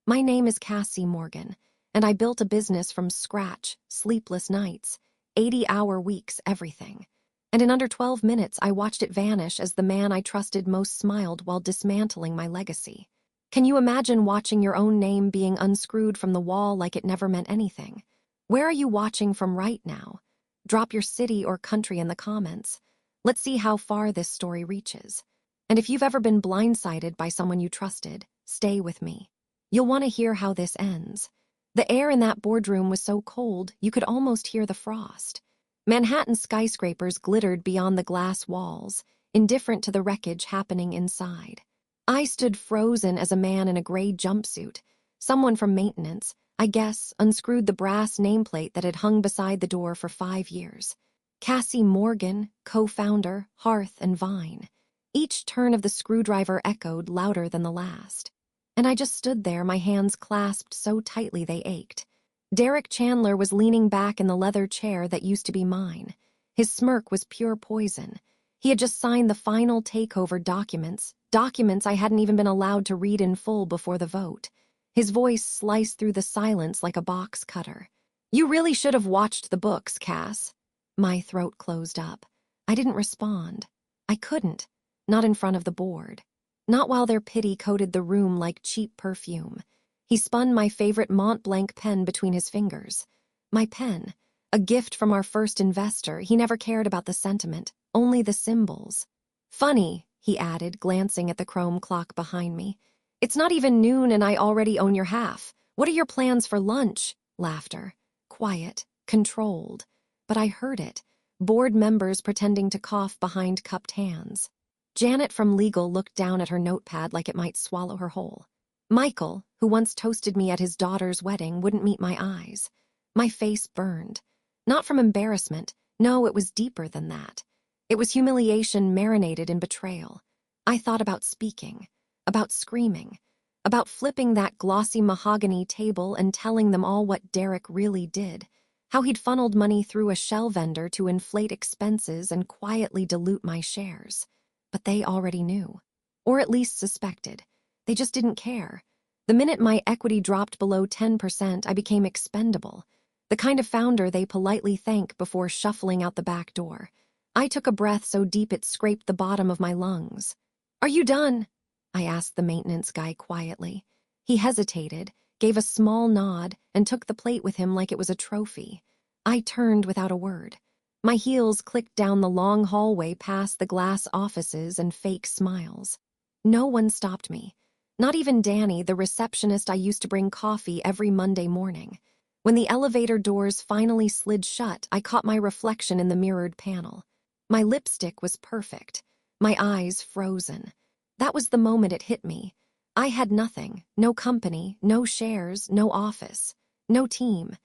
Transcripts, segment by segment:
My name is Cassie Morgan, and I built a business from scratch, sleepless nights, 80-hour weeks, everything. And in under 12 minutes, I watched it vanish as the man I trusted most smiled while dismantling my legacy. Can you imagine watching your own name being unscrewed from the wall like it never meant anything? Where are you watching from right now? Drop your city or country in the comments. Let's see how far this story reaches. And if you've ever been blindsided by someone you trusted, stay with me. You'll want to hear how this ends. The air in that boardroom was so cold, you could almost hear the frost. Manhattan skyscrapers glittered beyond the glass walls, indifferent to the wreckage happening inside. I stood frozen as a man in a gray jumpsuit. Someone from maintenance, I guess, unscrewed the brass nameplate that had hung beside the door for 5 years. Cassie Morgan, co-founder, Hearth and Vine. Each turn of the screwdriver echoed louder than the last. And I just stood there, my hands clasped so tightly they ached. Derek Chandler was leaning back in the leather chair that used to be mine. His smirk was pure poison. He had just signed the final takeover documents I hadn't even been allowed to read in full before the vote. His voice sliced through the silence like a box cutter. "You really should have watched the books, Cass." My throat closed up. I didn't respond. I couldn't. Not in front of the board. Not while their pity coated the room like cheap perfume. He spun my favorite Mont Blanc pen between his fingers. My pen, a gift from our first investor. He never cared about the sentiment, only the symbols. "Funny," he added, glancing at the chrome clock behind me. "It's not even noon and I already own your half. What are your plans for lunch?" Laughter. Quiet, controlled. But I heard it. Board members pretending to cough behind cupped hands. Janet from legal looked down at her notepad like it might swallow her whole. Michael, who once toasted me at his daughter's wedding, wouldn't meet my eyes. My face burned. Not from embarrassment. No, it was deeper than that. It was humiliation marinated in betrayal. I thought about speaking, about screaming, about flipping that glossy mahogany table and telling them all what Derek really did, how he'd funneled money through a shell vendor to inflate expenses and quietly dilute my shares. But they already knew, or at least suspected. They just didn't care. The minute my equity dropped below 10%, I became expendable, the kind of founder they politely thank before shuffling out the back door. I took a breath so deep it scraped the bottom of my lungs. "Are you done?" I asked the maintenance guy quietly. He hesitated, gave a small nod, and took the plate with him like it was a trophy. I turned without a word. My heels clicked down the long hallway past the glass offices and fake smiles. No one stopped me. Not even Danny, the receptionist I used to bring coffee every Monday morning. When the elevator doors finally slid shut, I caught my reflection in the mirrored panel. My lipstick was perfect. My eyes frozen. That was the moment it hit me. I had nothing. No company, no shares, no office, no team.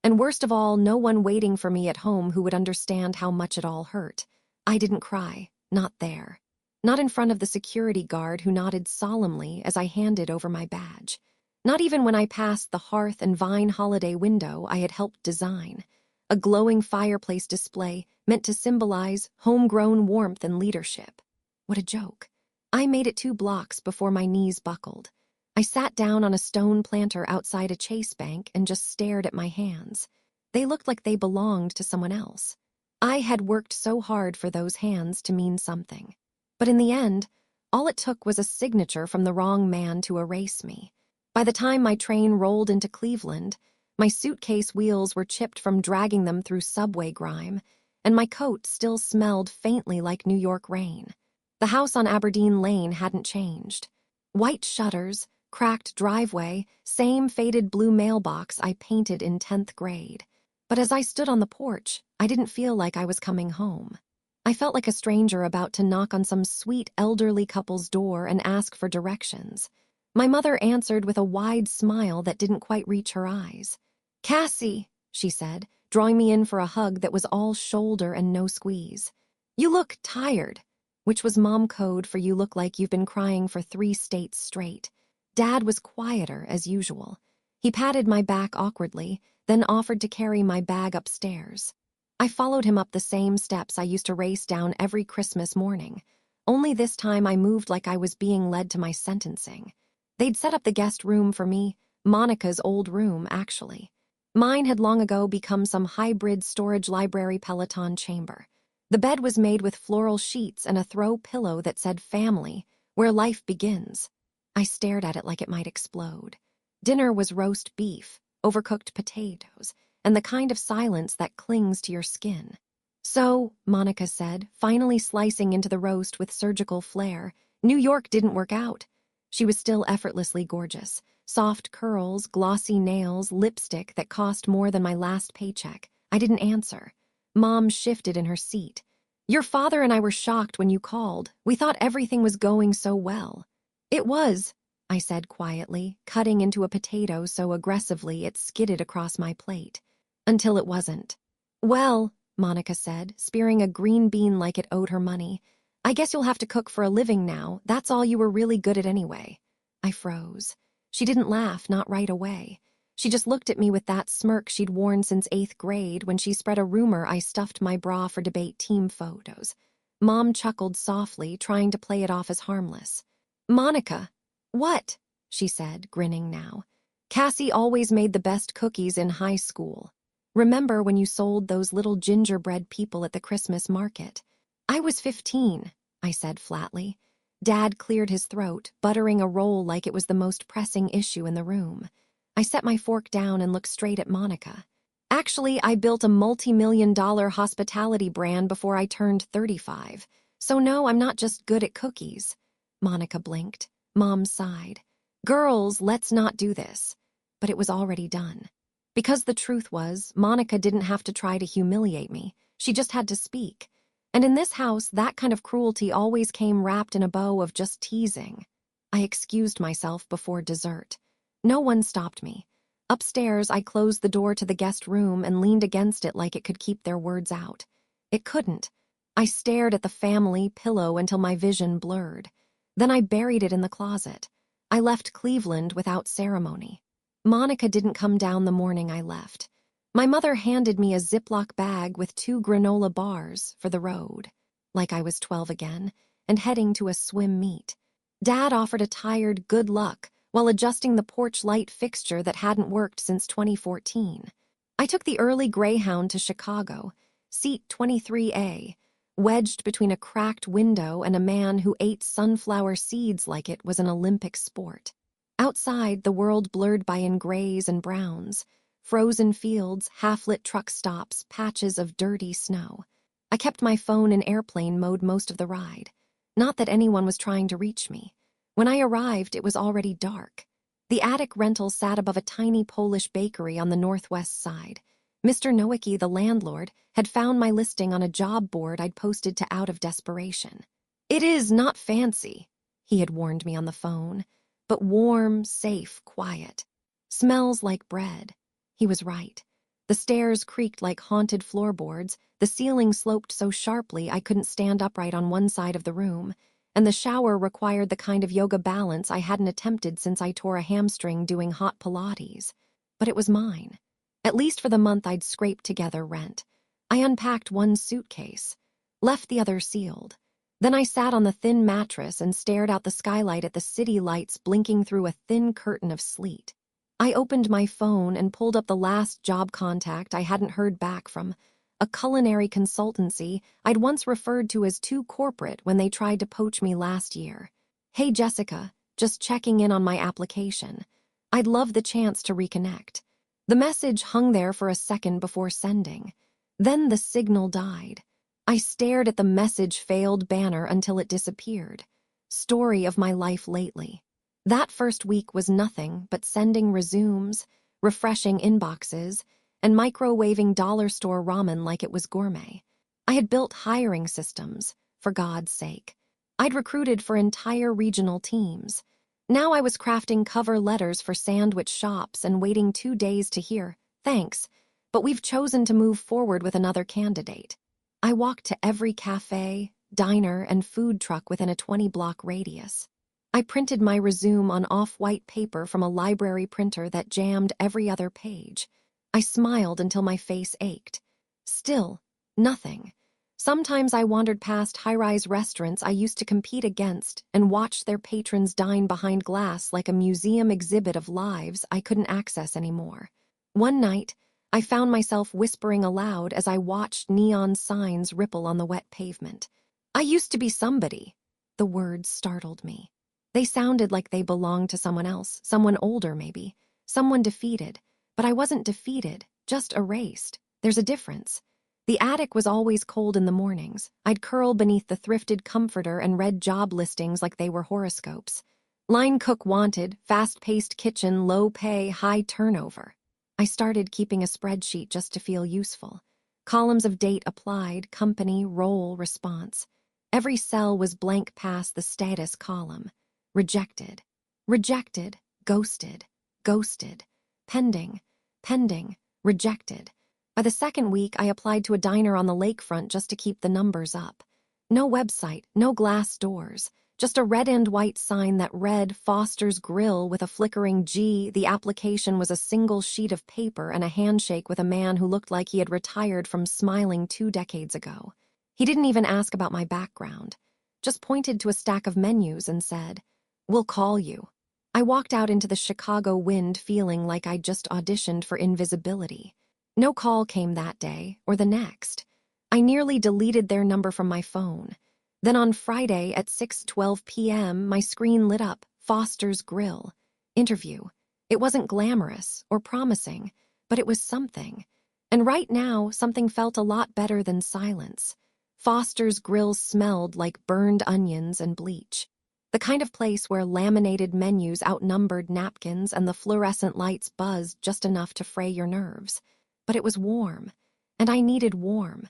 And worst of all, no one waiting for me at home who would understand how much it all hurt. I didn't cry. Not there. Not in front of the security guard who nodded solemnly as I handed over my badge. Not even when I passed the Hearth and Vine holiday window I had helped design. A glowing fireplace display meant to symbolize homegrown warmth and leadership. What a joke. I made it 2 blocks before my knees buckled. I sat down on a stone planter outside a Chase bank and just stared at my hands. They looked like they belonged to someone else. I had worked so hard for those hands to mean something. But in the end, all it took was a signature from the wrong man to erase me. By the time my train rolled into Cleveland, my suitcase wheels were chipped from dragging them through subway grime, and my coat still smelled faintly like New York rain. The house on Aberdeen Lane hadn't changed. White shutters, cracked driveway, same faded blue mailbox I painted in 10th grade. But as I stood on the porch, I didn't feel like I was coming home. I felt like a stranger about to knock on some sweet elderly couple's door and ask for directions. My mother answered with a wide smile that didn't quite reach her eyes. "Cassie," she said, drawing me in for a hug that was all shoulder and no squeeze. "You look tired," which was mom code for "you look like you've been crying for 3 states straight." Dad was quieter as usual. He patted my back awkwardly, then offered to carry my bag upstairs. I followed him up the same steps I used to race down every Christmas morning. Only this time I moved like I was being led to my sentencing. They'd set up the guest room for me, Monica's old room, actually. Mine had long ago become some hybrid storage library Peloton chamber. The bed was made with floral sheets and a throw pillow that said family, where life begins. I stared at it like it might explode. Dinner was roast beef, overcooked potatoes, and the kind of silence that clings to your skin. So, Monica said, finally slicing into the roast with surgical flair, New York didn't work out. She was still effortlessly gorgeous. Soft curls, glossy nails, lipstick that cost more than my last paycheck. I didn't answer. Mom shifted in her seat. Your father and I were shocked when you called. We thought everything was going so well. It was, I said quietly, cutting into a potato so aggressively it skidded across my plate. Until it wasn't. Well, Monica said, spearing a green bean like it owed her money. I guess you'll have to cook for a living now. That's all you were really good at anyway. I froze. She didn't laugh, not right away. She just looked at me with that smirk she'd worn since 8th grade when she spread a rumor I stuffed my bra for debate team photos. Mom chuckled softly, trying to play it off as harmless. Monica. What? She said, grinning now. Cassie always made the best cookies in high school. Remember when you sold those little gingerbread people at the Christmas market? I was 15, I said flatly. Dad cleared his throat, buttering a roll like it was the most pressing issue in the room. I set my fork down and looked straight at Monica. Actually, I built a multi-million-dollar hospitality brand before I turned 35. So no, I'm not just good at cookies. Monica blinked. Mom sighed. Girls, let's not do this. But it was already done. Because the truth was, Monica didn't have to try to humiliate me. She just had to speak. And in this house, that kind of cruelty always came wrapped in a bow of just teasing. I excused myself before dessert. No one stopped me. Upstairs, I closed the door to the guest room and leaned against it like it could keep their words out. It couldn't. I stared at the family pillow until my vision blurred. Then I buried it in the closet. I left Cleveland without ceremony. Monica didn't come down the morning I left. My mother handed me a Ziploc bag with 2 granola bars for the road, like I was 12 again, and heading to a swim meet. Dad offered a tired good luck while adjusting the porch light fixture that hadn't worked since 2014. I took the early Greyhound to Chicago, seat 23A, wedged between a cracked window and a man who ate sunflower seeds like it was an Olympic sport. Outside, the world blurred by in grays and browns. Frozen fields, half-lit truck stops, patches of dirty snow. I kept my phone in airplane mode most of the ride. Not that anyone was trying to reach me. When I arrived, it was already dark. The attic rental sat above a tiny Polish bakery on the northwest side. Mr. Nowicki, the landlord, had found my listing on a job board I'd posted to out of desperation. It is not fancy, he had warned me on the phone, but warm, safe, quiet. Smells like bread. He was right. The stairs creaked like haunted floorboards, the ceiling sloped so sharply I couldn't stand upright on one side of the room, and the shower required the kind of yoga balance I hadn't attempted since I tore a hamstring doing hot Pilates. But it was mine. At least for the month I'd scraped together rent. I unpacked one suitcase, left the other sealed. Then I sat on the thin mattress and stared out the skylight at the city lights blinking through a thin curtain of sleet. I opened my phone and pulled up the last job contact I hadn't heard back from, a culinary consultancy I'd once referred to as too corporate when they tried to poach me last year. Hey Jessica, just checking in on my application. I'd love the chance to reconnect. The message hung there for a second before sending. Then the signal died. I stared at the message failed banner until it disappeared. Story of my life lately. That first week was nothing but sending resumes, refreshing inboxes, and microwaving dollar store ramen like it was gourmet. I had built hiring systems, for God's sake. I'd recruited for entire regional teams. Now I was crafting cover letters for sandwich shops and waiting 2 days to hear, thanks, but we've chosen to move forward with another candidate. I walked to every cafe, diner, and food truck within a 20-block radius. I printed my resume on off-white paper from a library printer that jammed every other page. I smiled until my face ached. Still, nothing. Sometimes I wandered past high-rise restaurants I used to compete against and watched their patrons dine behind glass like a museum exhibit of lives I couldn't access anymore. One night, I found myself whispering aloud as I watched neon signs ripple on the wet pavement. I used to be somebody. The words startled me. They sounded like they belonged to someone else, someone older maybe, someone defeated. But I wasn't defeated, just erased. There's a difference. The attic was always cold in the mornings. I'd curl beneath the thrifted comforter and read job listings like they were horoscopes. Line cook wanted, fast-paced kitchen, low pay, high turnover. I started keeping a spreadsheet just to feel useful. Columns of date applied, company, role, response. Every cell was blank past the status column. Rejected. Rejected. Ghosted. Ghosted. Pending. Pending. Rejected. By the second week, I applied to a diner on the lakefront just to keep the numbers up. No website, no glass doors, just a red and white sign that read Foster's Grill with a flickering G. The application was a single sheet of paper and a handshake with a man who looked like he had retired from smiling 2 decades ago. He didn't even ask about my background, just pointed to a stack of menus and said, "We'll call you." I walked out into the Chicago wind feeling like I'd just auditioned for invisibility. No call came that day, or the next. I nearly deleted their number from my phone. Then on Friday at 6:12 p.m., my screen lit up, Foster's Grill. Interview. It wasn't glamorous or promising, but it was something. And right now, something felt a lot better than silence. Foster's Grill smelled like burned onions and bleach. The kind of place where laminated menus outnumbered napkins and the fluorescent lights buzzed just enough to fray your nerves. But it was warm, and I needed warm.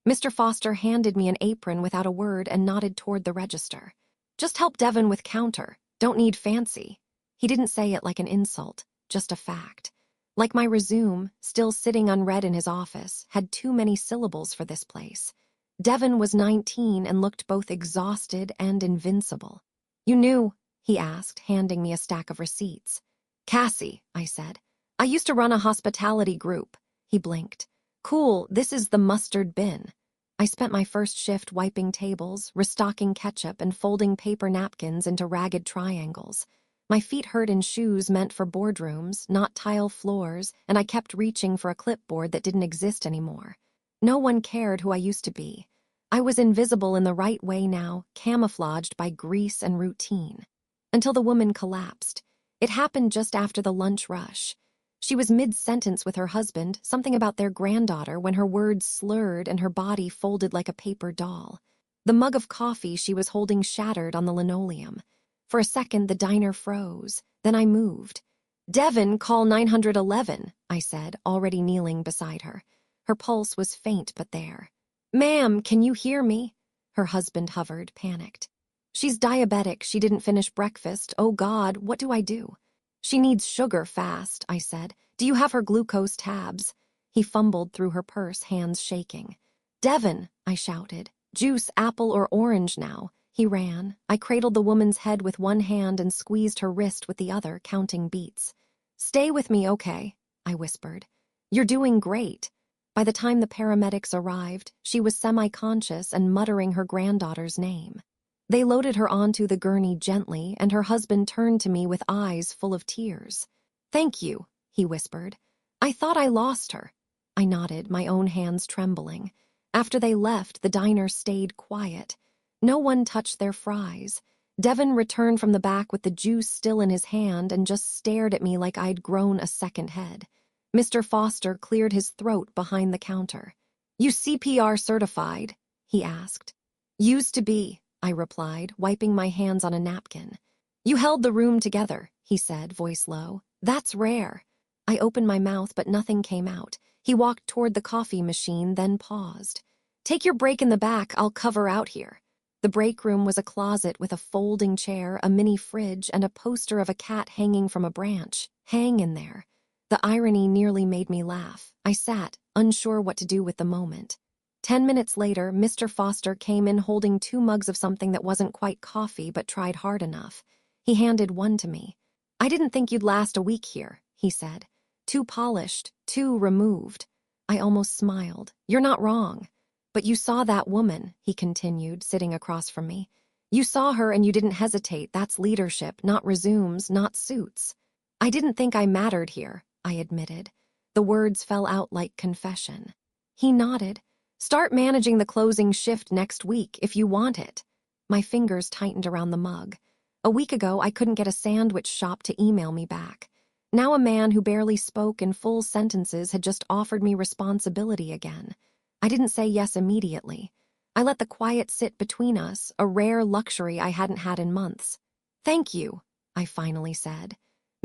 Mr. Foster handed me an apron without a word and nodded toward the register. "Just help Devin with counter. Don't need fancy." He didn't say it like an insult, just a fact. Like my resume, still sitting unread in his office, had too many syllables for this place. Devin was 19 and looked both exhausted and invincible. "You knew?" he asked, handing me a stack of receipts. "Cassie," I said. "I used to run a hospitality group." He blinked. "Cool, this is the mustard bin." I spent my first shift wiping tables, restocking ketchup, and folding paper napkins into ragged triangles. My feet hurt in shoes meant for boardrooms, not tile floors, and I kept reaching for a clipboard that didn't exist anymore. No one cared who I used to be. I was invisible in the right way now, camouflaged by grease and routine. Until the woman collapsed. It happened just after the lunch rush. She was mid-sentence with her husband, something about their granddaughter, when her words slurred and her body folded like a paper doll. The mug of coffee she was holding shattered on the linoleum. For a second, the diner froze. Then I moved. "Devin, call 911, I said, already kneeling beside her. Her pulse was faint but there. "Ma'am, can you hear me?" Her husband hovered, panicked. "She's diabetic. She didn't finish breakfast. Oh God, what do I do?" "She needs sugar fast," I said. "Do you have her glucose tabs?" He fumbled through her purse, hands shaking. "Devin," I shouted. "Juice, apple or orange now." He ran. I cradled the woman's head with one hand and squeezed her wrist with the other, counting beats. "Stay with me, okay?" I whispered. "You're doing great." By the time the paramedics arrived, she was semi-conscious and muttering her granddaughter's name. They loaded her onto the gurney gently, and her husband turned to me with eyes full of tears. "Thank you," he whispered. "I thought I lost her." I nodded, my own hands trembling. After they left, the diner stayed quiet. No one touched their fries. Devin returned from the back with the juice still in his hand and just stared at me like I'd grown a second head. Mr. Foster cleared his throat behind the counter. "You CPR certified?" he asked. "Used to be," I replied, wiping my hands on a napkin. "You held the room together," he said, voice low. "That's rare." I opened my mouth, but nothing came out. He walked toward the coffee machine, then paused. "Take your break in the back, I'll cover out here." The break room was a closet with a folding chair, a mini fridge, and a poster of a cat hanging from a branch. Hang in there. The irony nearly made me laugh. I sat, unsure what to do with the moment. 10 minutes later, Mr. Foster came in holding 2 mugs of something that wasn't quite coffee but tried hard enough. He handed one to me. "I didn't think you'd last a week here," he said. "Too polished, too removed." I almost smiled. "You're not wrong." But you saw that woman, he continued, sitting across from me. You saw her and you didn't hesitate. That's leadership, not resumes, not suits. I didn't think I mattered here, I admitted. The words fell out like confession. He nodded. Start managing the closing shift next week if you want it. My fingers tightened around the mug. A week ago, I couldn't get a sandwich shop to email me back. Now a man who barely spoke in full sentences had just offered me responsibility again. I didn't say yes immediately. I let the quiet sit between us, a rare luxury I hadn't had in months. Thank you, I finally said.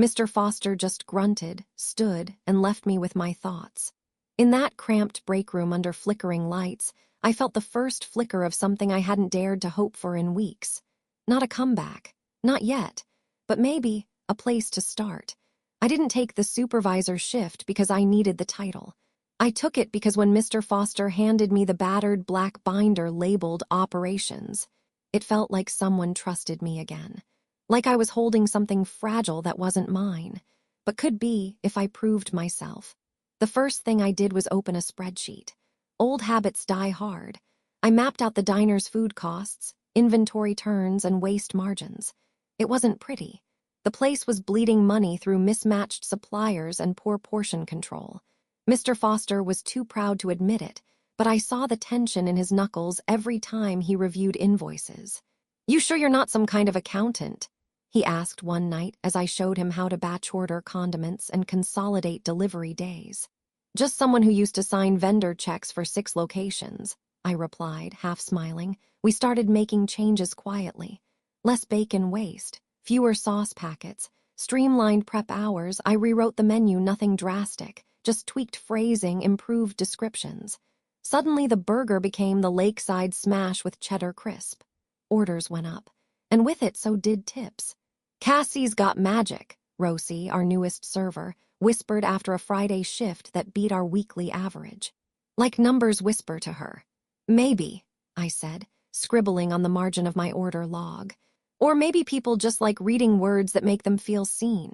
Mr. Foster just grunted, stood, and left me with my thoughts. In that cramped break room under flickering lights, I felt the first flicker of something I hadn't dared to hope for in weeks. Not a comeback, not yet, but maybe a place to start. I didn't take the supervisor shift because I needed the title. I took it because when Mr. Foster handed me the battered black binder labeled Operations, it felt like someone trusted me again. Like I was holding something fragile that wasn't mine, but could be if I proved myself. The first thing I did was open a spreadsheet. Old habits die hard. I mapped out the diner's food costs, inventory turns, and waste margins. It wasn't pretty. The place was bleeding money through mismatched suppliers and poor portion control. Mr. Foster was too proud to admit it, but I saw the tension in his knuckles every time he reviewed invoices. You sure you're not some kind of accountant? He asked one night as I showed him how to batch order condiments and consolidate delivery days. Just someone who used to sign vendor checks for 6 locations, I replied, half smiling. We started making changes quietly. Less bacon waste, fewer sauce packets, streamlined prep hours. I rewrote the menu, nothing drastic, just tweaked phrasing, improved descriptions. Suddenly the burger became the lakeside smash with cheddar crisp. Orders went up, and with it so did tips. Cassie's got magic, Rosie, our newest server, whispered after a Friday shift that beat our weekly average. Like numbers whisper to her. Maybe, I said, scribbling on the margin of my order log. Or maybe people just like reading words that make them feel seen.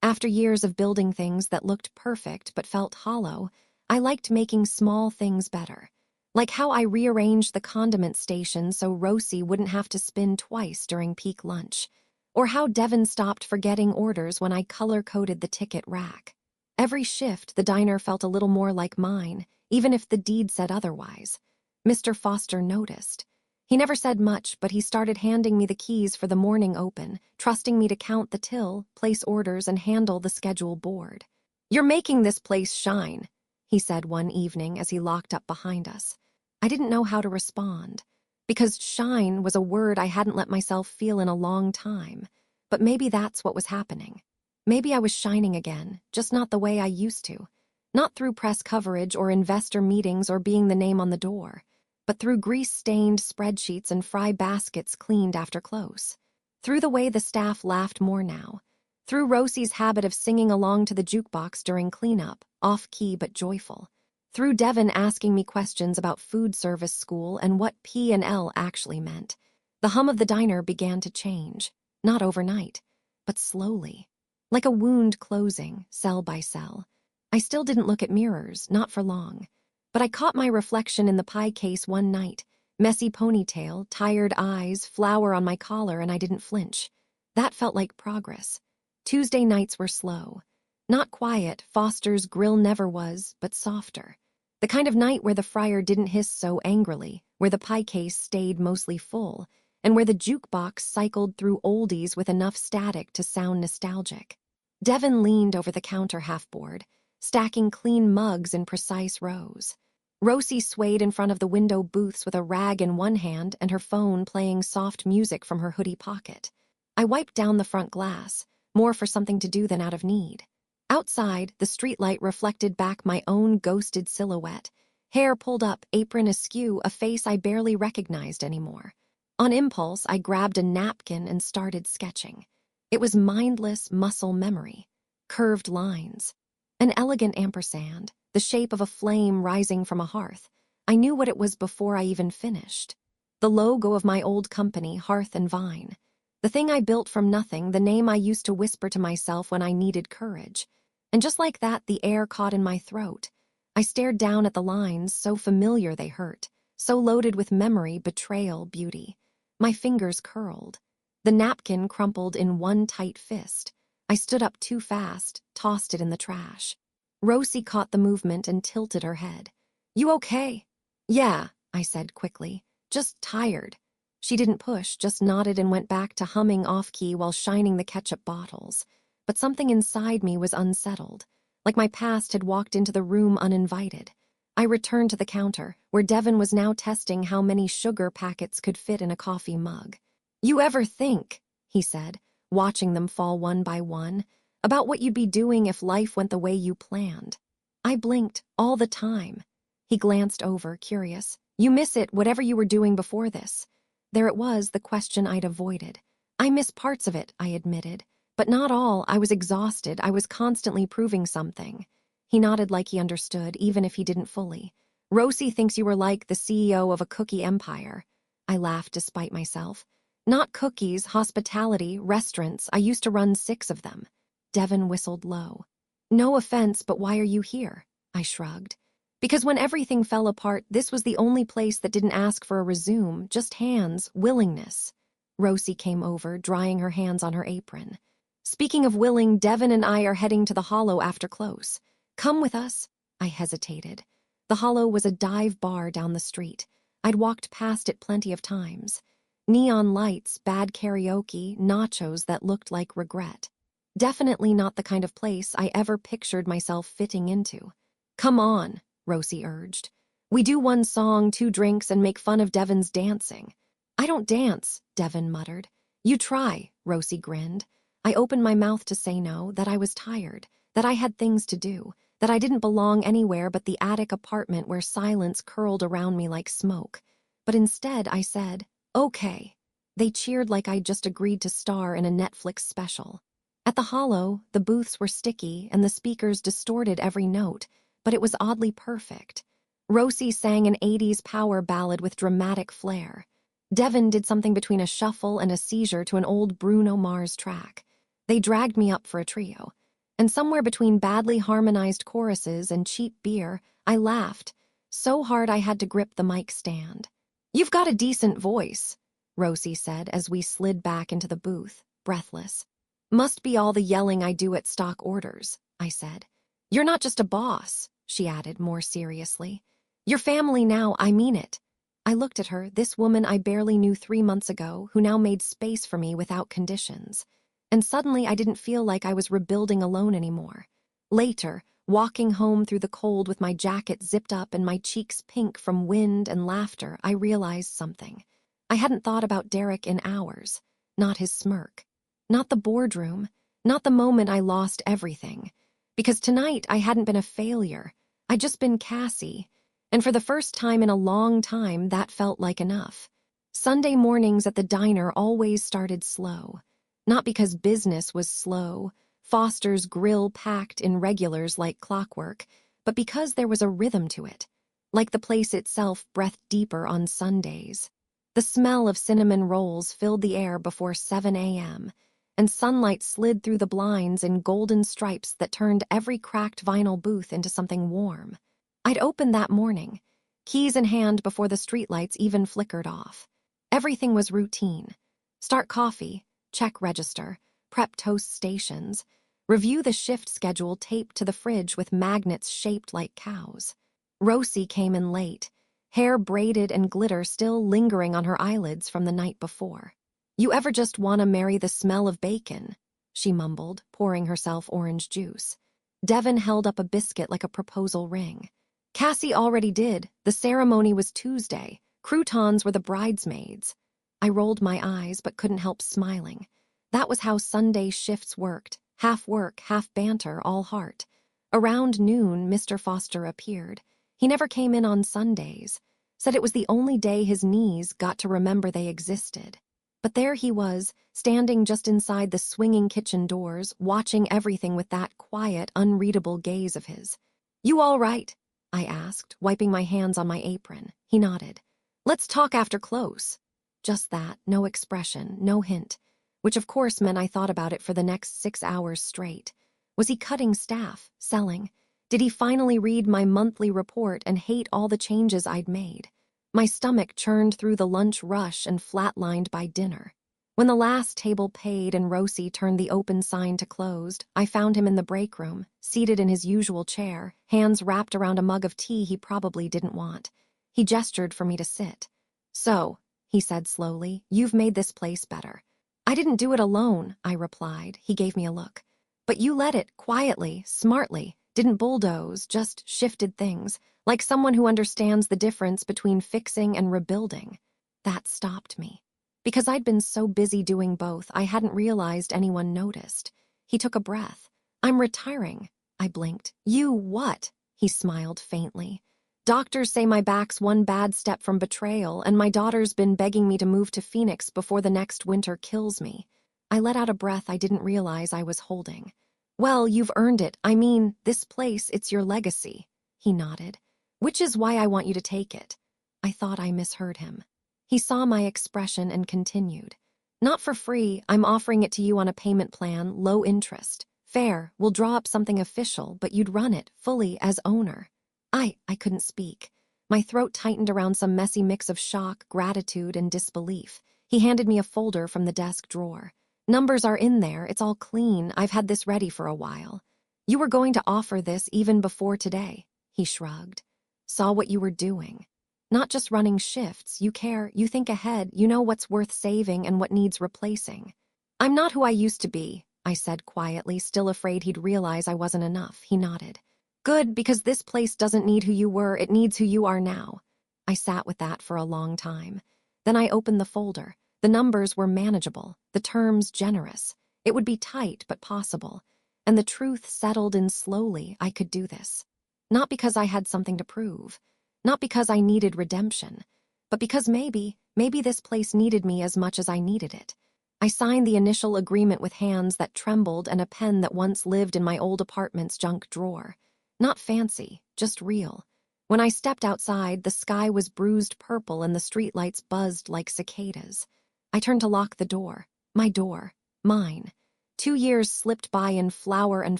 After years of building things that looked perfect but felt hollow, I liked making small things better. Like how I rearranged the condiment station so Rosie wouldn't have to spin twice during peak lunch. Or how Devin stopped forgetting orders when I color-coded the ticket rack. Every shift, the diner felt a little more like mine, even if the deed said otherwise. Mr. Foster noticed. He never said much, but he started handing me the keys for the morning open, trusting me to count the till, place orders, and handle the schedule board. You're making this place shine, he said one evening as he locked up behind us. I didn't know how to respond, because shine was a word I hadn't let myself feel in a long time. But maybe that's what was happening. Maybe I was shining again, just not the way I used to. Not through press coverage or investor meetings or being the name on the door, but through grease-stained spreadsheets and fry baskets cleaned after close. Through the way the staff laughed more now. Through Rosie's habit of singing along to the jukebox during cleanup, off-key but joyful. Through Devin asking me questions about food service school and what P&L actually meant. The hum of the diner began to change, not overnight, but slowly. Like a wound closing, cell by cell. I still didn't look at mirrors, not for long. But I caught my reflection in the pie case one night. Messy ponytail, tired eyes, flour on my collar, and I didn't flinch. That felt like progress. Tuesday nights were slow. Not quiet, Foster's grill never was, but softer. The kind of night where the fryer didn't hiss so angrily, where the pie case stayed mostly full, and where the jukebox cycled through oldies with enough static to sound nostalgic. Devin leaned over the counter half-board, stacking clean mugs in precise rows. Rosie swayed in front of the window booths with a rag in one hand and her phone playing soft music from her hoodie pocket. I wiped down the front glass, more for something to do than out of need. Outside, the streetlight reflected back my own ghosted silhouette, hair pulled up, apron askew, a face I barely recognized anymore. On impulse, I grabbed a napkin and started sketching. It was mindless muscle memory. Curved lines. An elegant ampersand, the shape of a flame rising from a hearth. I knew what it was before I even finished. The logo of my old company, Hearth and Vine. The thing I built from nothing, the name I used to whisper to myself when I needed courage. And just like that, the air caught in my throat. I stared down at the lines, so familiar they hurt, so loaded with memory, betrayal, beauty. My fingers curled. The napkin crumpled in one tight fist. I stood up too fast, tossed it in the trash. Rosie caught the movement and tilted her head. "You okay?" "Yeah," I said quickly. "Just tired." She didn't push, just nodded and went back to humming off-key while shining the ketchup bottles. But something inside me was unsettled, like my past had walked into the room uninvited. I returned to the counter, where Devin was now testing how many sugar packets could fit in a coffee mug. "You ever think," he said, watching them fall one by one, "about what you'd be doing if life went the way you planned?" I blinked, all the time. He glanced over, curious. "You miss it, whatever you were doing before this?" There it was, the question I'd avoided. "I miss parts of it," I admitted. "But not all. I was exhausted. I was constantly proving something." He nodded like he understood, even if he didn't fully. "Rosie thinks you were like the CEO of a cookie empire." I laughed despite myself. "Not cookies, hospitality, restaurants. I used to run 6 of them." Devin whistled low. "No offense, but why are you here?" I shrugged. "Because when everything fell apart, this was the only place that didn't ask for a resume, just hands, willingness." Rosie came over, drying her hands on her apron. "Speaking of willing, Devin and I are heading to the Hollow after close. Come with us." I hesitated. The Hollow was a dive bar down the street. I'd walked past it plenty of times. Neon lights, bad karaoke, nachos that looked like regret. Definitely not the kind of place I ever pictured myself fitting into. "Come on," Rosie urged. "We do 1 song, 2 drinks, and make fun of Devin's dancing." "I don't dance," Devin muttered. "You try," Rosie grinned. I opened my mouth to say no, that I was tired, that I had things to do, that I didn't belong anywhere but the attic apartment where silence curled around me like smoke. But instead I said, "Okay." They cheered like I'd just agreed to star in a Netflix special. At the Hollow, the booths were sticky and the speakers distorted every note, but it was oddly perfect. Rosie sang an 80s power ballad with dramatic flair. Devin did something between a shuffle and a seizure to an old Bruno Mars track. They dragged me up for a trio. And somewhere between badly harmonized choruses and cheap beer, I laughed, so hard I had to grip the mic stand. "You've got a decent voice," Rosie said as we slid back into the booth, breathless. "Must be all the yelling I do at stock orders," I said. "You're not just a boss," she added more seriously. "You're family now, I mean it." I looked at her, this woman I barely knew 3 months ago, who now made space for me without conditions. And suddenly I didn't feel like I was rebuilding alone anymore. Later, walking home through the cold with my jacket zipped up and my cheeks pink from wind and laughter, I realized something. I hadn't thought about Derek in hours. Not his smirk. Not the boardroom. Not the moment I lost everything. Because tonight I hadn't been a failure. I'd just been Cassie. And for the first time in a long time, that felt like enough. Sunday mornings at the diner always started slow. Not because business was slow, Foster's grill packed in regulars like clockwork, but because there was a rhythm to it. Like the place itself breathed deeper on Sundays. The smell of cinnamon rolls filled the air before 7 a.m., and sunlight slid through the blinds in golden stripes that turned every cracked vinyl booth into something warm. I'd opened that morning, keys in hand before the streetlights even flickered off. Everything was routine. Start coffee, check register, prep toast stations, review the shift schedule taped to the fridge with magnets shaped like cows. Rosie came in late, hair braided and glitter still lingering on her eyelids from the night before. "You ever just want to marry the smell of bacon?" she mumbled, pouring herself orange juice. Devin held up a biscuit like a proposal ring. "Cassie already did. The ceremony was Tuesday. Croutons were the bridesmaids." I rolled my eyes but couldn't help smiling. That was how Sunday shifts worked, half work, half banter, all heart. Around noon, Mr. Foster appeared. He never came in on Sundays, said it was the only day his knees got to remember they existed. But there he was, standing just inside the swinging kitchen doors, watching everything with that quiet, unreadable gaze of his. "You all right?" I asked, wiping my hands on my apron. He nodded. "Let's talk after close." Just that, no expression, no hint. Which of course meant I thought about it for the next 6 hours straight. Was he cutting staff, selling? Did he finally read my monthly report and hate all the changes I'd made? My stomach churned through the lunch rush and flatlined by dinner. When the last table paid and Rosie turned the open sign to closed, I found him in the break room, seated in his usual chair, hands wrapped around a mug of tea he probably didn't want. He gestured for me to sit. "So," he said slowly, "you've made this place better." "I didn't do it alone," I replied. He gave me a look. "But you led it, quietly, smartly, didn't bulldoze, just shifted things, like someone who understands the difference between fixing and rebuilding." That stopped me. Because I'd been so busy doing both, I hadn't realized anyone noticed. He took a breath. "I'm retiring." I blinked. "You what?" He smiled faintly. "Doctors say my back's one bad step from betrayal, and my daughter's been begging me to move to Phoenix before the next winter kills me." I let out a breath I didn't realize I was holding. "Well, you've earned it. I mean, this place, it's your legacy." He nodded. "Which is why I want you to take it." I thought I misheard him. He saw my expression and continued. "Not for free, I'm offering it to you on a payment plan, low interest. Fair, we'll draw up something official, but you'd run it, fully, as owner." I couldn't speak. My throat tightened around some messy mix of shock, gratitude, and disbelief. He handed me a folder from the desk drawer. "Numbers are in there, it's all clean, I've had this ready for a while." "You were going to offer this even before today." He shrugged. "Saw what you were doing. Not just running shifts, you care, you think ahead, you know what's worth saving and what needs replacing." "I'm not who I used to be," I said quietly, still afraid he'd realize I wasn't enough. He nodded. "Good, because this place doesn't need who you were, it needs who you are now." I sat with that for a long time. Then I opened the folder. The numbers were manageable, the terms generous. It would be tight, but possible. And the truth settled in slowly. I could do this. Not because I had something to prove. Not because I needed redemption. But because maybe this place needed me as much as I needed it. I signed the initial agreement with hands that trembled and a pen that once lived in my old apartment's junk drawer. Not fancy, just real. When I stepped outside, the sky was bruised purple and the streetlights buzzed like cicadas. I turned to lock the door. My door. Mine. 2 years slipped by in flour and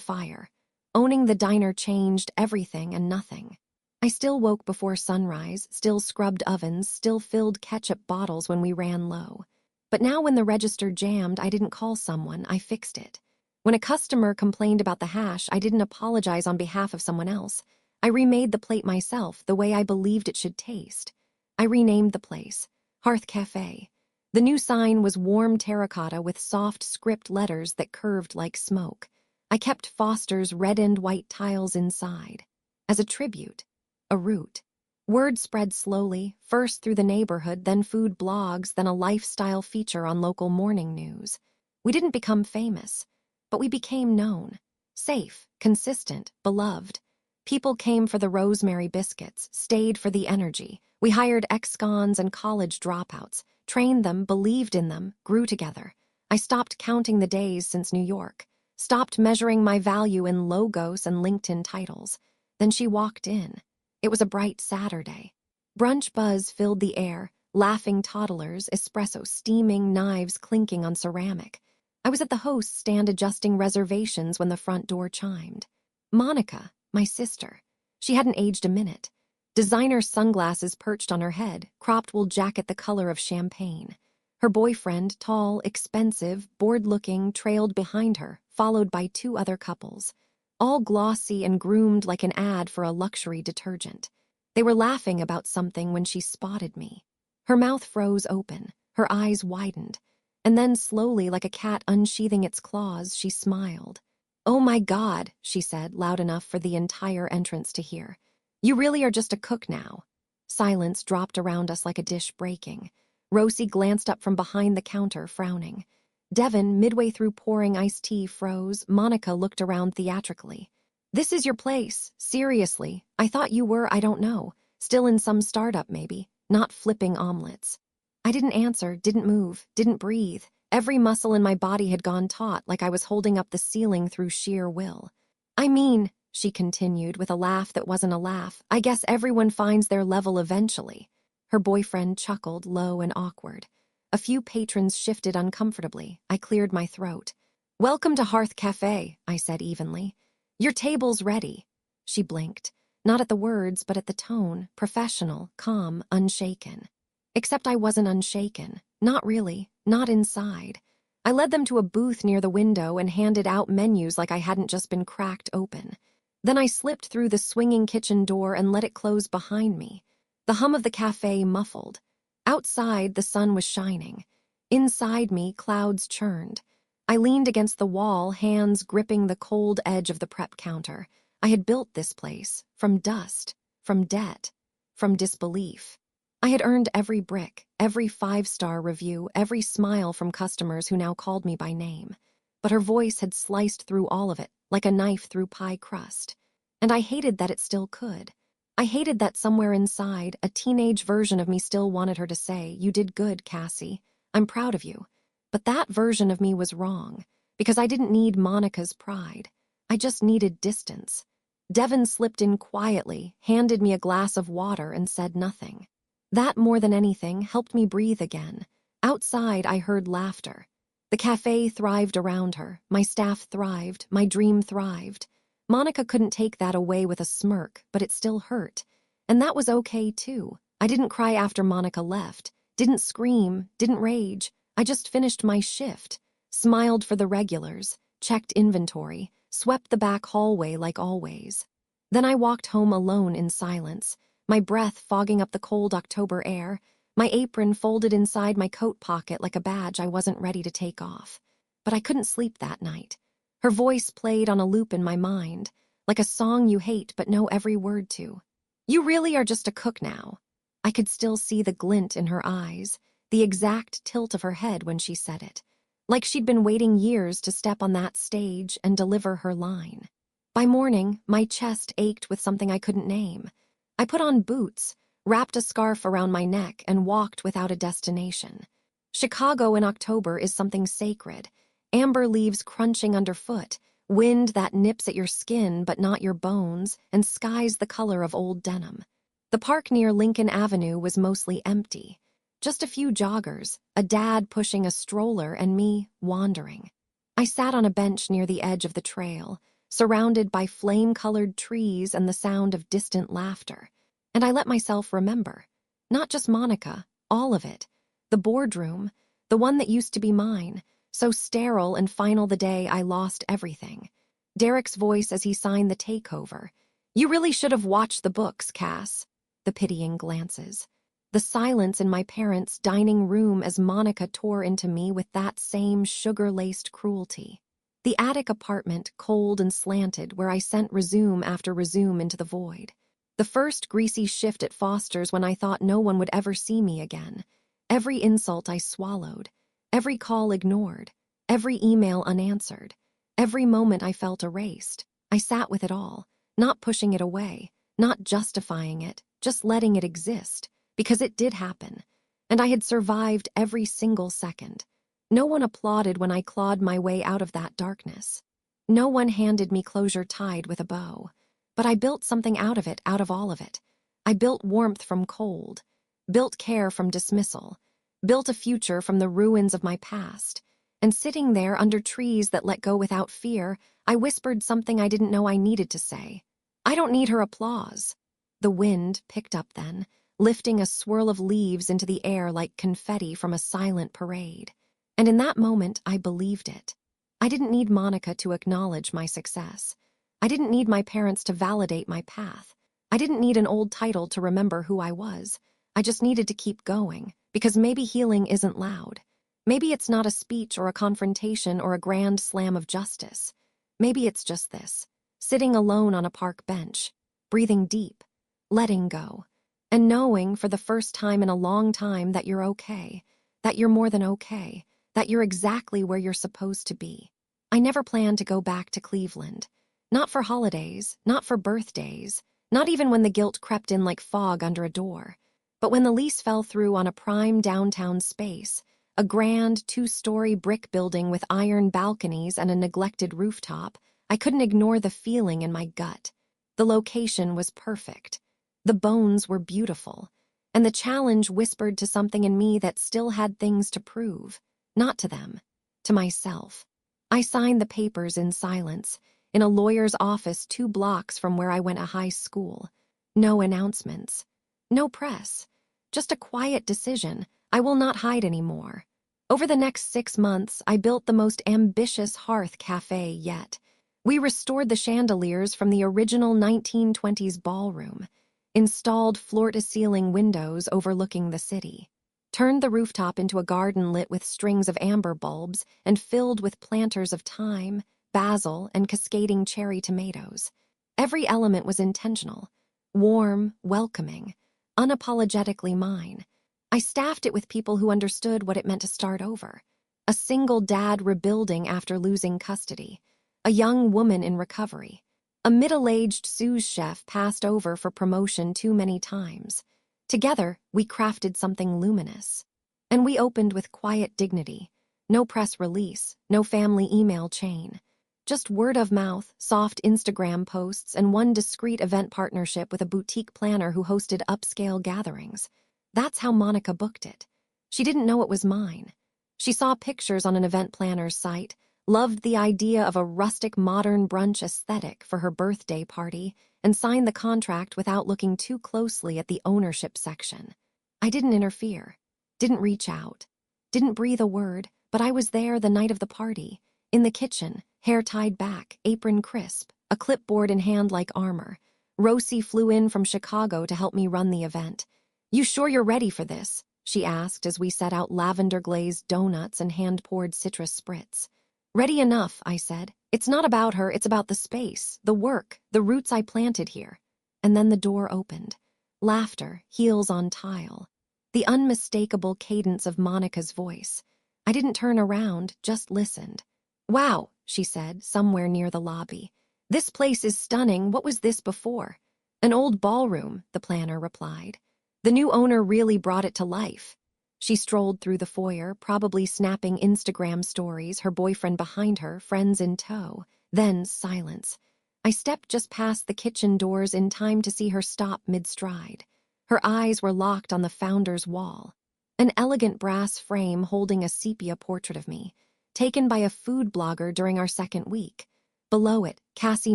fire. Owning the diner changed everything and nothing. I still woke before sunrise, still scrubbed ovens, still filled ketchup bottles when we ran low. But now when the register jammed, I didn't call someone, I fixed it. When a customer complained about the hash, I didn't apologize on behalf of someone else. I remade the plate myself, the way I believed it should taste. I renamed the place, Hearth Cafe. The new sign was warm terracotta with soft script letters that curved like smoke. I kept Foster's red-and-white tiles inside. As a tribute, a route. Word spread slowly, first through the neighborhood, then food blogs, then a lifestyle feature on local morning news. We didn't become famous. But we became known. Safe, consistent, beloved. People came for the rosemary biscuits, stayed for the energy. We hired ex-cons and college dropouts, trained them, believed in them, grew together. I stopped counting the days since New York, stopped measuring my value in logos and LinkedIn titles. Then she walked in. It was a bright Saturday. Brunch buzz filled the air, laughing toddlers, espresso steaming, knives clinking on ceramic. I was at the host's stand adjusting reservations when the front door chimed. Monica, my sister. She hadn't aged a minute. Designer sunglasses perched on her head, cropped wool jacket the color of champagne. Her boyfriend, tall, expensive, bored-looking, trailed behind her, followed by 2 other couples. All glossy and groomed like an ad for a luxury detergent. They were laughing about something when she spotted me. Her mouth froze open, her eyes widened. And then slowly, like a cat unsheathing its claws, she smiled. "Oh my God," she said, loud enough for the entire entrance to hear. "You really are just a cook now." Silence dropped around us like a dish breaking. Rosie glanced up from behind the counter, frowning. Devin, midway through pouring iced tea, froze. Monica looked around theatrically. "This is your place, seriously. I thought you were, I don't know, still in some startup maybe, not flipping omelets." I didn't answer, didn't move, didn't breathe. Every muscle in my body had gone taut, like I was holding up the ceiling through sheer will. "I mean," she continued with a laugh that wasn't a laugh, "I guess everyone finds their level eventually." Her boyfriend chuckled, low and awkward. A few patrons shifted uncomfortably. I cleared my throat. "Welcome to Hearth Cafe," I said evenly. "Your table's ready." She blinked. Not at the words, but at the tone, professional, calm, unshaken. Except I wasn't unshaken. Not really. Not inside. I led them to a booth near the window and handed out menus like I hadn't just been cracked open. Then I slipped through the swinging kitchen door and let it close behind me. The hum of the cafe muffled. Outside, the sun was shining. Inside me, clouds churned. I leaned against the wall, hands gripping the cold edge of the prep counter. I had built this place, from dust, from debt, from disbelief. I had earned every brick, every 5-star review, every smile from customers who now called me by name. But her voice had sliced through all of it, like a knife through pie crust. And I hated that it still could. I hated that somewhere inside, a teenage version of me still wanted her to say, "You did good, Cassie. I'm proud of you." But that version of me was wrong, because I didn't need Monica's pride. I just needed distance. Devin slipped in quietly, handed me a glass of water, and said nothing. That, more than anything, helped me breathe again. Outside, I heard laughter. The cafe thrived around her. My staff thrived. My dream thrived. Monica couldn't take that away with a smirk, but it still hurt. And that was okay, too. I didn't cry after Monica left. Didn't scream. Didn't rage. I just finished my shift. Smiled for the regulars. Checked inventory. Swept the back hallway like always. Then I walked home alone in silence. My breath fogging up the cold October air, my apron folded inside my coat pocket like a badge I wasn't ready to take off. But I couldn't sleep that night. Her voice played on a loop in my mind, like a song you hate but know every word to. "You really are just a cook now." I could still see the glint in her eyes, the exact tilt of her head when she said it, like she'd been waiting years to step on that stage and deliver her line. By morning, my chest ached with something I couldn't name. I put on boots, wrapped a scarf around my neck, and walked without a destination. Chicago in October is something sacred. Amber leaves crunching underfoot, wind that nips at your skin but not your bones, and skies the color of old denim. The park near Lincoln Avenue was mostly empty. Just a few joggers, a dad pushing a stroller, and me wandering. I sat on a bench near the edge of the trail, surrounded by flame-colored trees and the sound of distant laughter. And I let myself remember. Not just Monica, all of it. The boardroom, the one that used to be mine, so sterile and final the day I lost everything. Derek's voice as he signed the takeover. "You really should have watched the books, Cass." The pitying glances. The silence in my parents' dining room as Monica tore into me with that same sugar-laced cruelty. The attic apartment, cold and slanted, where I sent resume after resume into the void. The first greasy shift at Foster's when I thought no one would ever see me again. Every insult I swallowed. Every call ignored. Every email unanswered. Every moment I felt erased. I sat with it all, not pushing it away, not justifying it, just letting it exist, because it did happen. And I had survived every single second. No one applauded when I clawed my way out of that darkness. No one handed me closure tied with a bow. But I built something out of it, out of all of it. I built warmth from cold, built care from dismissal, built a future from the ruins of my past. And sitting there under trees that let go without fear, I whispered something I didn't know I needed to say. "I don't need her applause." The wind picked up then, lifting a swirl of leaves into the air like confetti from a silent parade. And in that moment, I believed it. I didn't need Monica to acknowledge my success. I didn't need my parents to validate my path. I didn't need an old title to remember who I was. I just needed to keep going, because maybe healing isn't loud. Maybe it's not a speech or a confrontation or a grand slam of justice. Maybe it's just this, sitting alone on a park bench, breathing deep, letting go, and knowing for the first time in a long time that you're okay, that you're more than okay, that you're exactly where you're supposed to be. I never planned to go back to Cleveland. Not for holidays, not for birthdays, not even when the guilt crept in like fog under a door. But when the lease fell through on a prime downtown space, a grand 2-story brick building with iron balconies and a neglected rooftop, I couldn't ignore the feeling in my gut. The location was perfect. The bones were beautiful. And the challenge whispered to something in me that still had things to prove. Not to them, to myself. I signed the papers in silence, in a lawyer's office 2 blocks from where I went to high school. No announcements. No press. Just a quiet decision. I will not hide anymore. Over the next 6 months, I built the most ambitious hearth cafe yet. We restored the chandeliers from the original 1920s ballroom, installed floor-to-ceiling windows overlooking the city, turned the rooftop into a garden lit with strings of amber bulbs and filled with planters of thyme, basil, and cascading cherry tomatoes. Every element was intentional, warm, welcoming, unapologetically mine. I staffed it with people who understood what it meant to start over. A single dad rebuilding after losing custody. A young woman in recovery. A middle-aged sous chef passed over for promotion too many times. Together, we crafted something luminous. And we opened with quiet dignity. No press release, no family email chain. Just word of mouth, soft Instagram posts, and one discreet event partnership with a boutique planner who hosted upscale gatherings. That's how Monica booked it. She didn't know it was mine. She saw pictures on an event planner's site, loved the idea of a rustic modern brunch aesthetic for her birthday party, and signed the contract without looking too closely at the ownership section. I didn't interfere, didn't reach out, didn't breathe a word, but I was there the night of the party, in the kitchen, hair tied back, apron crisp, a clipboard in hand like armor. Rosie flew in from Chicago to help me run the event. "You sure you're ready for this?" she asked as we set out lavender-glazed donuts and hand-poured citrus spritz. "Ready enough," I said. "It's not about her, it's about the space, the work, the roots I planted here." And then the door opened. Laughter, heels on tile. The unmistakable cadence of Monica's voice. I didn't turn around, just listened. "Wow," she said, somewhere near the lobby. "This place is stunning. What was this before?" "An old ballroom," the planner replied. "The new owner really brought it to life." She strolled through the foyer, probably snapping Instagram stories, her boyfriend behind her, friends in tow. Then silence. I stepped just past the kitchen doors in time to see her stop mid-stride. Her eyes were locked on the founder's wall. An elegant brass frame holding a sepia portrait of me, taken by a food blogger during our second week. Below it, Cassie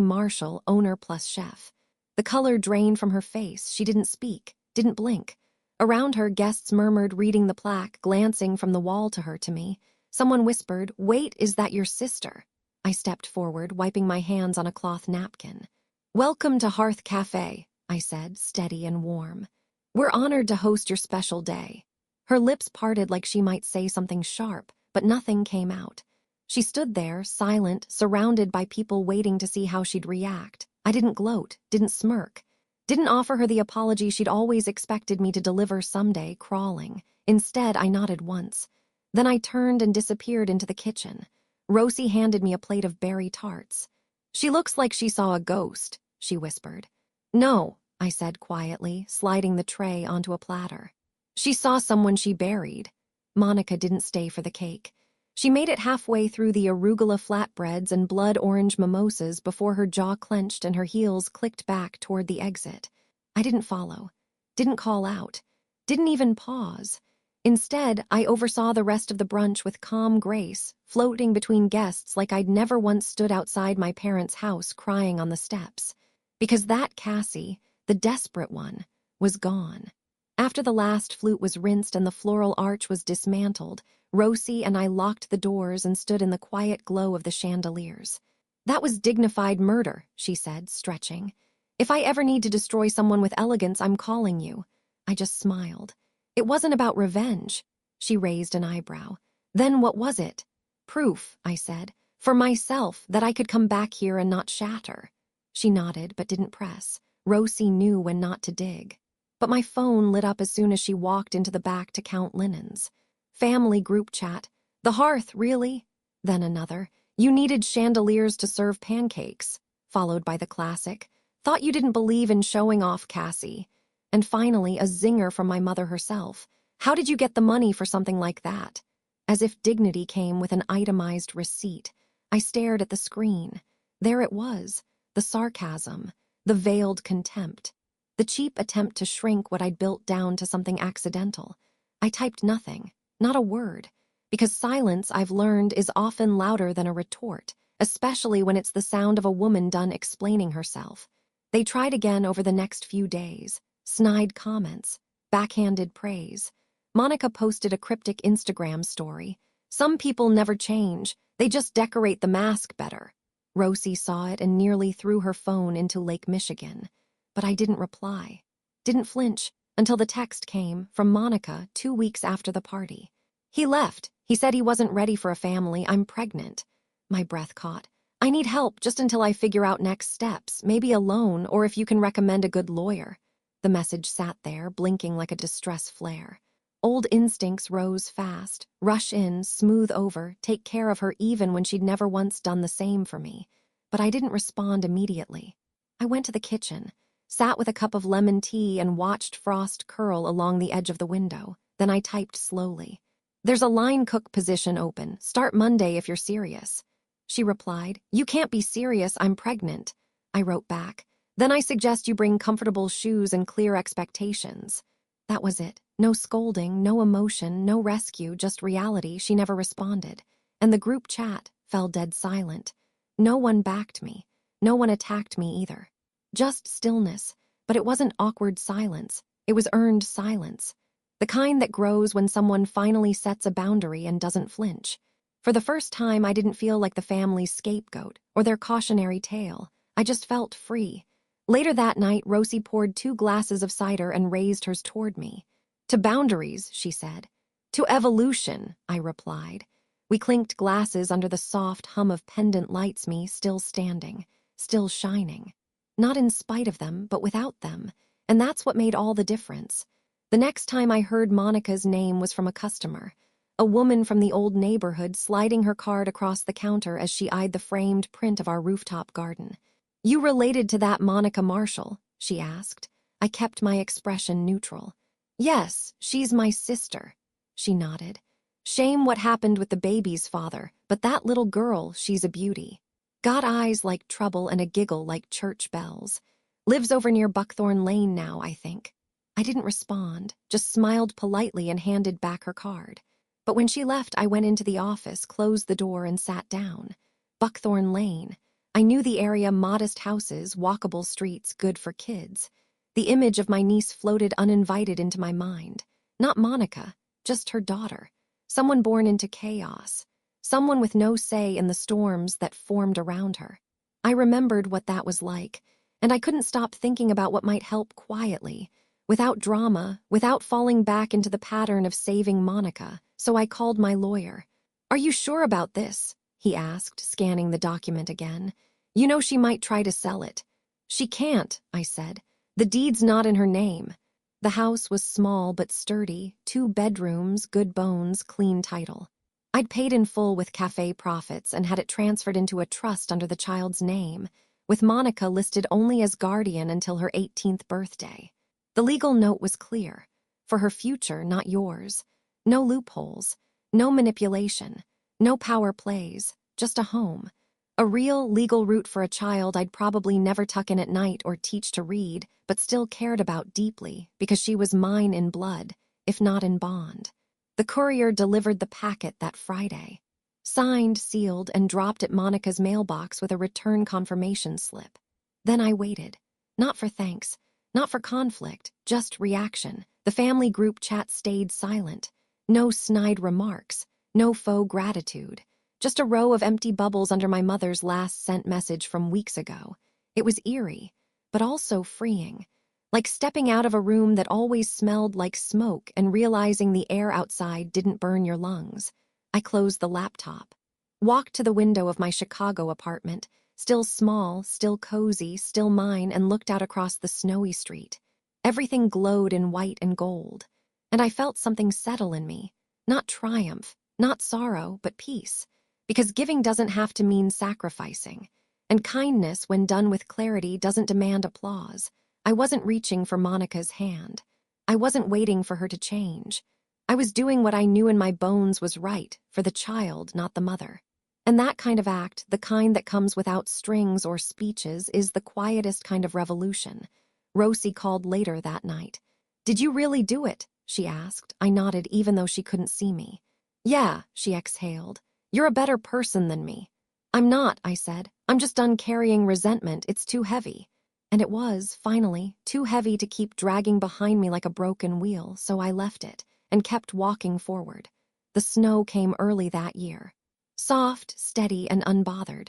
Marshall, owner plus chef. The color drained from her face. She didn't speak, didn't blink. Around her, guests murmured, reading the plaque, glancing from the wall to her to me. Someone whispered, "Wait, is that your sister?" I stepped forward, wiping my hands on a cloth napkin. "Welcome to Hearth Cafe," I said, steady and warm. "We're honored to host your special day." Her lips parted like she might say something sharp, but nothing came out. She stood there, silent, surrounded by people waiting to see how she'd react. I didn't gloat, didn't smirk. Didn't offer her the apology she'd always expected me to deliver someday, crawling. Instead, I nodded once. Then I turned and disappeared into the kitchen. Rosie handed me a plate of berry tarts. "She looks like she saw a ghost," she whispered. "No," I said quietly, sliding the tray onto a platter. "She saw someone she buried." Monica didn't stay for the cake. She made it halfway through the arugula flatbreads and blood orange mimosas before her jaw clenched and her heels clicked back toward the exit. I didn't follow, didn't call out, didn't even pause. Instead, I oversaw the rest of the brunch with calm grace, floating between guests like I'd never once stood outside my parents' house crying on the steps. Because that Cassie, the desperate one, was gone. After the last flute was rinsed and the floral arch was dismantled, Rosie and I locked the doors and stood in the quiet glow of the chandeliers. "That was dignified murder," she said, stretching. "If I ever need to destroy someone with elegance, I'm calling you." I just smiled. "It wasn't about revenge." She raised an eyebrow. "Then what was it?" "Proof," I said, "for myself that I could come back here and not shatter." She nodded but didn't press. Rosie knew when not to dig. But my phone lit up as soon as she walked into the back to count linens. Family group chat. "The hearth, really?" Then another. "You needed chandeliers to serve pancakes." Followed by the classic. "Thought you didn't believe in showing off, Cassie." And finally, a zinger from my mother herself. "How did you get the money for something like that?" As if dignity came with an itemized receipt. I stared at the screen. There it was. The sarcasm. The veiled contempt. The cheap attempt to shrink what I'd built down to something accidental. I typed nothing. Not a word, because silence, I've learned, is often louder than a retort. especially when it's the sound of a woman done explaining herself. They tried again over the next few days. Snide comments, backhanded praise. Monica posted a cryptic Instagram story. Some people never change, they just decorate the mask better. Rosie saw it and nearly threw her phone into Lake Michigan. But I didn't reply. Didn't flinch until the text came from Monica 2 weeks after the party. He left. He said he wasn't ready for a family. I'm pregnant. My breath caught. I need help just until I figure out next steps, maybe a loan or if you can recommend a good lawyer. The message sat there, blinking like a distress flare. Old instincts rose fast. Rush in, smooth over, take care of her even when she'd never once done the same for me. But I didn't respond immediately. I went to the kitchen, sat with a cup of lemon tea and watched frost curl along the edge of the window. Then I typed slowly. There's a line cook position open. Start Monday if you're serious. She replied, You can't be serious, I'm pregnant. I wrote back, Then I suggest you bring comfortable shoes and clear expectations. That was it. No scolding, no emotion, no rescue, just reality. She never responded. And the group chat fell dead silent. No one backed me. No one attacked me either. Just stillness, but it wasn't awkward silence. It was earned silence. The kind that grows when someone finally sets a boundary and doesn't flinch. For the first time, I didn't feel like the family's scapegoat or their cautionary tale. I just felt free. Later that night, Rosie poured 2 glasses of cider and raised hers toward me. To boundaries, she said. To evolution, I replied. We clinked glasses under the soft hum of pendant lights, me still standing, still shining. Not in spite of them, but without them. And that's what made all the difference. The next time I heard Monica's name was from a customer. A woman from the old neighborhood sliding her card across the counter as she eyed the framed print of our rooftop garden. You related to that Monica Marshall? She asked. I kept my expression neutral. Yes, she's my sister. She nodded. Shame what happened with the baby's father, but that little girl, she's a beauty. Got eyes like trouble and a giggle like church bells. Lives over near Buckthorn Lane now, I think. I didn't respond, just smiled politely and handed back her card. But when she left, I went into the office, closed the door, and sat down. Buckthorn Lane. I knew the area, modest houses, walkable streets, good for kids. The image of my niece floated uninvited into my mind. Not Monica, just her daughter. Someone born into chaos. Someone with no say in the storms that formed around her. I remembered what that was like, and I couldn't stop thinking about what might help quietly, without drama, without falling back into the pattern of saving Monica, so I called my lawyer. Are you sure about this? He asked, scanning the document again. You know she might try to sell it. She can't, I said. The deed's not in her name. The house was small but sturdy, 2 bedrooms, good bones, clean title. I'd paid in full with cafe profits and had it transferred into a trust under the child's name, with Monica listed only as guardian until her 18th birthday. The legal note was clear. For her future, not yours. No loopholes, no manipulation, no power plays, just a home. A real legal route for a child I'd probably never tuck in at night or teach to read, but still cared about deeply because she was mine in blood, if not in bond. The courier delivered the packet that Friday. Signed, sealed, and dropped at Monica's mailbox with a return confirmation slip. Then I waited. Not for thanks, not for conflict, just reaction. The family group chat stayed silent. No snide remarks, no faux gratitude. Just a row of empty bubbles under my mother's last sent message from weeks ago. It was eerie, but also freeing. Like stepping out of a room that always smelled like smoke and realizing the air outside didn't burn your lungs. I closed the laptop. Walked to the window of my Chicago apartment, still small, still cozy, still mine, and looked out across the snowy street. Everything glowed in white and gold. And I felt something settle in me. Not triumph, not sorrow, but peace. Because giving doesn't have to mean sacrificing. And kindness, when done with clarity, doesn't demand applause. I wasn't reaching for Monica's hand. I wasn't waiting for her to change. I was doing what I knew in my bones was right, for the child, not the mother. And that kind of act, the kind that comes without strings or speeches, is the quietest kind of revolution. Rosie called later that night. Did you really do it? She asked. I nodded even though she couldn't see me. Yeah, she exhaled. You're a better person than me. I'm not, I said. I'm just done carrying resentment. It's too heavy. And it was, finally, too heavy to keep dragging behind me like a broken wheel, so I left it and kept walking forward. The snow came early that year. Soft, steady, and unbothered,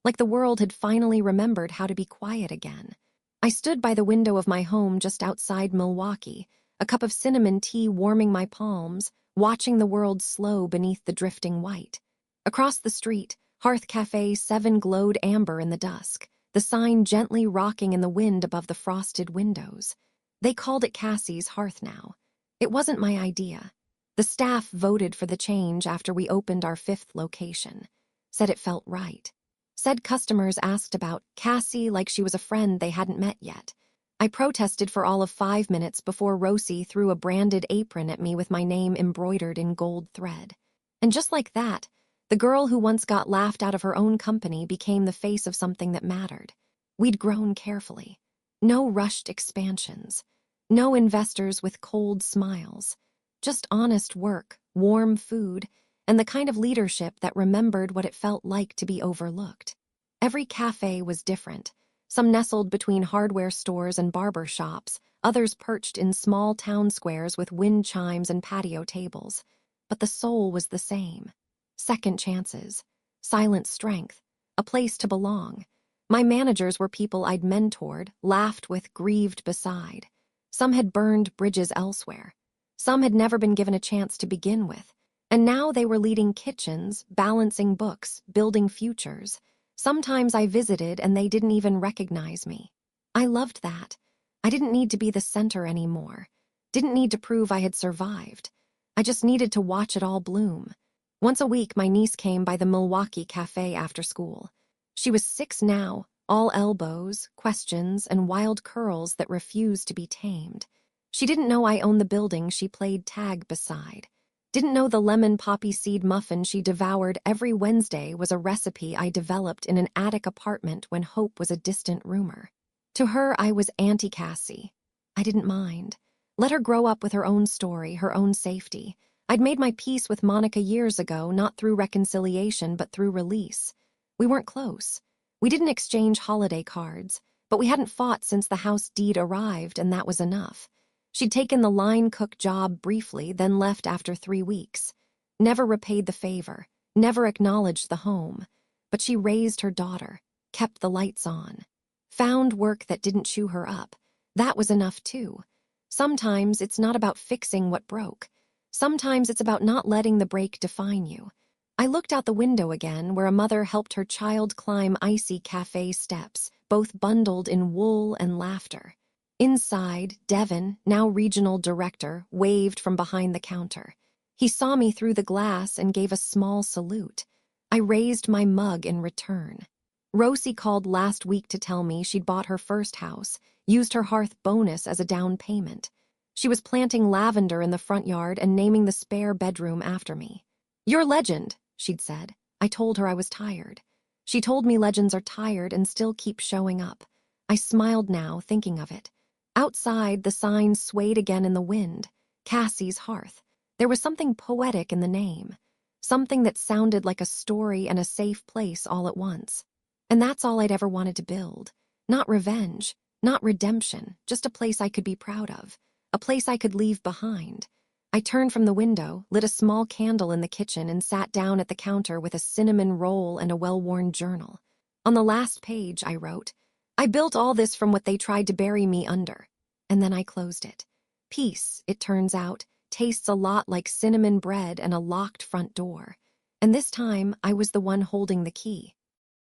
like the world had finally remembered how to be quiet again. I stood by the window of my home just outside Milwaukee, a cup of cinnamon tea warming my palms, watching the world slow beneath the drifting white. Across the street, Hearth Cafe 7 glowed amber in the dusk, the sign gently rocking in the wind above the frosted windows. They called it Cassie's Hearth now. It wasn't my idea. The staff voted for the change after we opened our 5th location. Said it felt right. Said customers asked about Cassie like she was a friend they hadn't met yet. I protested for all of 5 minutes before Rosie threw a branded apron at me with my name embroidered in gold thread. And just like that, the girl who once got laughed out of her own company became the face of something that mattered. We'd grown carefully. No rushed expansions. No investors with cold smiles. Just honest work, warm food, and the kind of leadership that remembered what it felt like to be overlooked. Every cafe was different. Some nestled between hardware stores and barber shops, others perched in small town squares with wind chimes and patio tables. But the soul was the same. Second chances, silent strength, a place to belong. My managers were people I'd mentored, laughed with, grieved beside. Some had burned bridges elsewhere. Some had never been given a chance to begin with. And now they were leading kitchens, balancing books, building futures. Sometimes I visited and they didn't even recognize me. I loved that. I didn't need to be the center anymore. Didn't need to prove I had survived. I just needed to watch it all bloom. Once a week, my niece came by the Milwaukee Cafe after school. She was 6 now, all elbows, questions, and wild curls that refused to be tamed. She didn't know I owned the building she played tag beside. Didn't know the lemon poppy seed muffin she devoured every Wednesday was a recipe I developed in an attic apartment when hope was a distant rumor. To her, I was Auntie Cassie. I didn't mind. Let her grow up with her own story, her own safety. I'd made my peace with Monica years ago, not through reconciliation, but through release. We weren't close. We didn't exchange holiday cards, but we hadn't fought since the house deed arrived, and that was enough. She'd taken the line cook job briefly, then left after 3 weeks. Never repaid the favor, never acknowledged the home. But she raised her daughter, kept the lights on. Found work that didn't chew her up. That was enough too. Sometimes it's not about fixing what broke. Sometimes it's about not letting the break define you. I looked out the window again, where a mother helped her child climb icy cafe steps, both bundled in wool and laughter. Inside, Devin, now regional director, waved from behind the counter. He saw me through the glass and gave a small salute. I raised my mug in return. Rosie called last week to tell me she'd bought her first house, used her hearth bonus as a down payment. She was planting lavender in the front yard and naming the spare bedroom after me. "You're legend," she'd said. I told her I was tired. She told me legends are tired and still keep showing up. I smiled now, thinking of it. Outside, the sign swayed again in the wind. Cassie's Hearth. There was something poetic in the name. Something that sounded like a story and a safe place all at once. And that's all I'd ever wanted to build. Not revenge, not redemption, just a place I could be proud of. A place I could leave behind. I turned from the window, lit a small candle in the kitchen, and sat down at the counter with a cinnamon roll and a well-worn journal. On the last page, I wrote, "I built all this from what they tried to bury me under." And then I closed it. Peace, it turns out, tastes a lot like cinnamon bread and a locked front door. And this time, I was the one holding the key.